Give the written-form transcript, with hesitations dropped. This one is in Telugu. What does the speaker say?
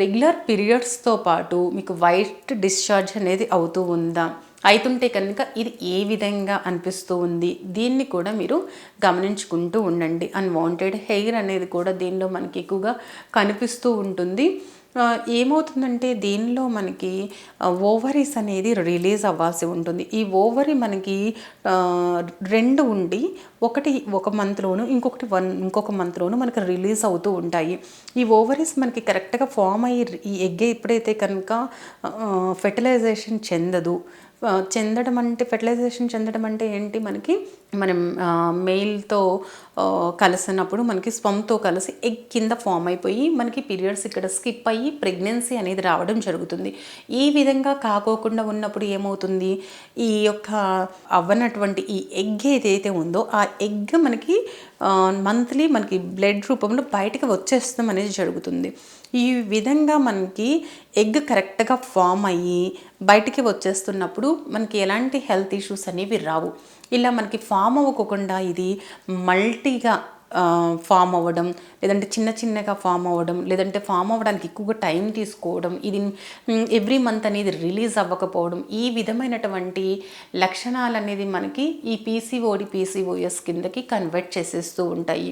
రెగ్యులర్ పీరియడ్స్తో పాటు మీకు వైట్ డిశ్చార్జ్ అనేది అవుతూ ఉందా? అయితుంటే కనుక ఇది ఏ విధంగా అనిపిస్తూ ఉంది, దీన్ని కూడా మీరు గమనించుకుంటూ ఉండండి. అన్వాంటెడ్ హెయిర్ అనేది కూడా దీనిలో మనకి ఎక్కువగా కనిపిస్తూ ఉంటుంది. ఏమవుతుందంటే దీనిలో మనకి ఓవరీస్ అనేది రిలీజ్ అవ్వాల్సి ఉంటుంది. ఈ ఓవరీ మనకి 2 ఉండి ఒకటి ఒక మంత్లోను ఇంకొక మంత్లోను మనకి రిలీజ్ అవుతూ ఉంటాయి. ఈ ఓవరీస్ మనకి కరెక్ట్గా ఫామ్ అయ్యి ఈ ఎగ్ ఎప్పుడైతే కనుక ఫెర్టిలైజేషన్ ఫెర్టిలైజేషన్ చెందడం అంటే ఏంటి, మనం మెయిల్తో కలిసినప్పుడు మనకి స్పమ్తో కలిసి ఎగ్ కింద ఫామ్ అయిపోయి మనకి పీరియడ్స్ ఇక్కడ స్కిప్ అయ్యి ప్రెగ్నెన్సీ అనేది రావడం జరుగుతుంది. ఈ విధంగా కాకోకుండా ఉన్నప్పుడు ఏమవుతుంది, ఈ యొక్క అవ్వనటువంటి ఈ ఎగ్ ఏదైతే ఉందో ఆ ఎగ్ మనకి మంత్లీ మనకి బ్లడ్ రూపంలో బయటకు వచ్చేస్తాం అనేది జరుగుతుంది. ఈ విధంగా మనకి ఎగ్ కరెక్ట్గా ఫామ్ అయ్యి బయటికి వచ్చేస్తున్నప్పుడు మనకి ఎలాంటి హెల్త్ ఇష్యూస్ అనేవి రావు. ఇలా మనకి ఫామ్ అవ్వకుండా ఇది మల్టీగా ఫామ్ అవ్వడం, లేదంటే చిన్నగా ఫామ్ అవ్వడం, లేదంటే ఫామ్ అవ్వడానికి ఎక్కువగా టైం తీసుకోవడం, ఇది ఎవ్రీ మంత్ అనేది రిలీజ్ అవ్వకపోవడం, ఈ విధమైనటువంటి లక్షణాలు అనేది మనకి ఈ పీసీఓఎస్ కిందకి కన్వర్ట్ చేసేస్తూ ఉంటాయి.